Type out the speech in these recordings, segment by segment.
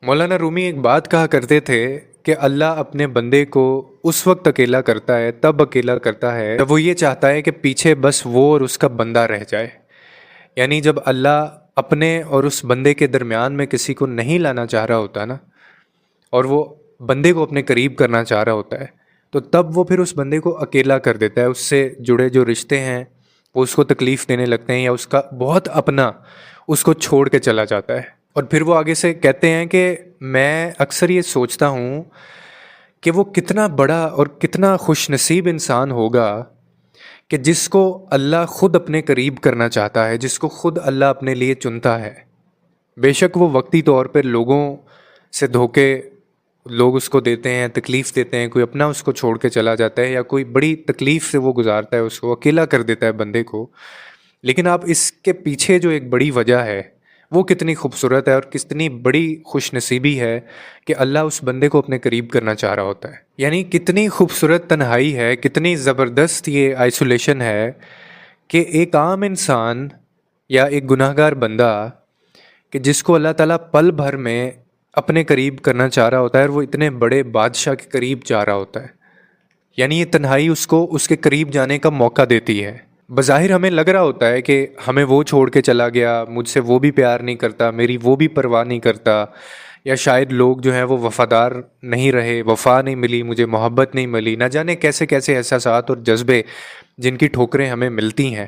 مولانا رومی ایک بات کہا کرتے تھے کہ اللہ اپنے بندے کو اس وقت اکیلا کرتا ہے، تب اکیلا کرتا ہے جب وہ یہ چاہتا ہے کہ پیچھے بس وہ اور اس کا بندہ رہ جائے۔ یعنی جب اللہ اپنے اور اس بندے کے درمیان میں کسی کو نہیں لانا چاہ رہا ہوتا نا، اور وہ بندے کو اپنے قریب کرنا چاہ رہا ہوتا ہے، تو تب وہ پھر اس بندے کو اکیلا کر دیتا ہے۔ اس سے جڑے جو رشتے ہیں وہ اس کو تکلیف دینے لگتے ہیں، یا اس کا بہت اپنا اس کو چھوڑ کے چلا جاتا ہے۔ اور پھر وہ آگے سے کہتے ہیں کہ میں اکثر یہ سوچتا ہوں کہ وہ کتنا بڑا اور کتنا خوش نصیب انسان ہوگا کہ جس کو اللہ خود اپنے قریب کرنا چاہتا ہے، جس کو خود اللہ اپنے لیے چنتا ہے۔ بے شک وہ وقتی طور پہ لوگوں سے دھوکے لوگ اس کو دیتے ہیں، تکلیف دیتے ہیں، کوئی اپنا اس کو چھوڑ کے چلا جاتا ہے، یا کوئی بڑی تکلیف سے وہ گزارتا ہے، اس کو اکیلا کر دیتا ہے بندے کو۔ لیکن آپ اس کے پیچھے جو ایک بڑی وجہ ہے وہ کتنی خوبصورت ہے، اور کتنی بڑی خوش نصیبی ہے کہ اللہ اس بندے کو اپنے قریب کرنا چاہ رہا ہوتا ہے۔ یعنی کتنی خوبصورت تنہائی ہے، کتنی زبردست یہ آئسولیشن ہے کہ ایک عام انسان یا ایک گناہ گار بندہ کہ جس کو اللہ تعالیٰ پل بھر میں اپنے قریب کرنا چاہ رہا ہوتا ہے، اور وہ اتنے بڑے بادشاہ کے قریب جا رہا ہوتا ہے۔ یعنی یہ تنہائی اس کو اس کے قریب جانے کا موقع دیتی ہے۔ بظاہر ہمیں لگ رہا ہوتا ہے کہ ہمیں وہ چھوڑ کے چلا گیا، مجھ سے وہ بھی پیار نہیں کرتا، میری وہ بھی پرواہ نہیں کرتا، یا شاید لوگ جو ہیں وہ وفادار نہیں رہے، وفا نہیں ملی، مجھے محبت نہیں ملی، نہ جانے کیسے کیسے احساسات اور جذبے جن کی ٹھوکریں ہمیں ملتی ہیں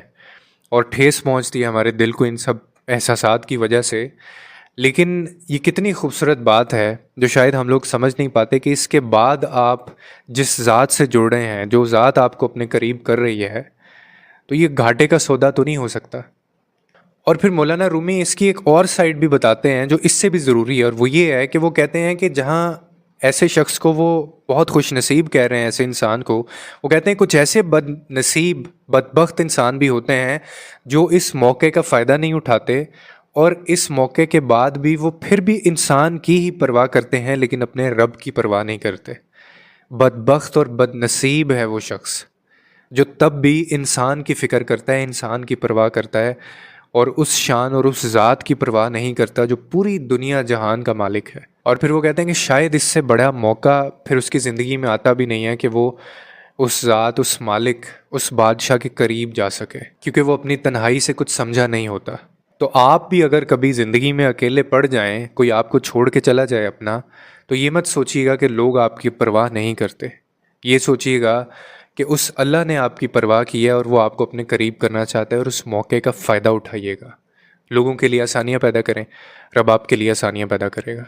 اور ٹھیس پہنچتی ہے ہمارے دل کو ان سب احساسات کی وجہ سے۔ لیکن یہ کتنی خوبصورت بات ہے جو شاید ہم لوگ سمجھ نہیں پاتے کہ اس کے بعد آپ جس ذات سے جڑ رہے ہیں، جو ذات آپ کو اپنے قریب کر رہی ہے، تو یہ گھاٹے کا سودا تو نہیں ہو سکتا۔ اور پھر مولانا رومی اس کی ایک اور سائڈ بھی بتاتے ہیں جو اس سے بھی ضروری ہے، اور وہ یہ ہے کہ وہ کہتے ہیں کہ جہاں ایسے شخص کو وہ بہت خوش نصیب کہہ رہے ہیں، ایسے انسان کو، وہ کہتے ہیں کچھ ایسے بد نصیب بدبخت انسان بھی ہوتے ہیں جو اس موقع کا فائدہ نہیں اٹھاتے، اور اس موقع کے بعد بھی وہ پھر بھی انسان کی ہی پرواہ کرتے ہیں لیکن اپنے رب کی پرواہ نہیں کرتے۔ بدبخت اور بد نصیب ہے وہ شخص جو تب بھی انسان کی فکر کرتا ہے، انسان کی پرواہ کرتا ہے، اور اس شان اور اس ذات کی پرواہ نہیں کرتا جو پوری دنیا جہان کا مالک ہے۔ اور پھر وہ کہتے ہیں کہ شاید اس سے بڑا موقع پھر اس کی زندگی میں آتا بھی نہیں ہے کہ وہ اس ذات، اس مالک، اس بادشاہ کے قریب جا سکے، کیونکہ وہ اپنی تنہائی سے کچھ سمجھا نہیں ہوتا۔ تو آپ بھی اگر کبھی زندگی میں اکیلے پڑ جائیں، کوئی آپ کو چھوڑ کے چلا جائے اپنا، تو یہ مت سوچیے گا کہ لوگ آپ کی پرواہ نہیں کرتے، یہ سوچیے گا کہ اس اللہ نے آپ کی پرواہ کی ہے اور وہ آپ کو اپنے قریب کرنا چاہتا ہے، اور اس موقع کا فائدہ اٹھائیے گا۔ لوگوں کے لیے آسانیاں پیدا کریں، رب آپ کے لیے آسانیاں پیدا کرے گا۔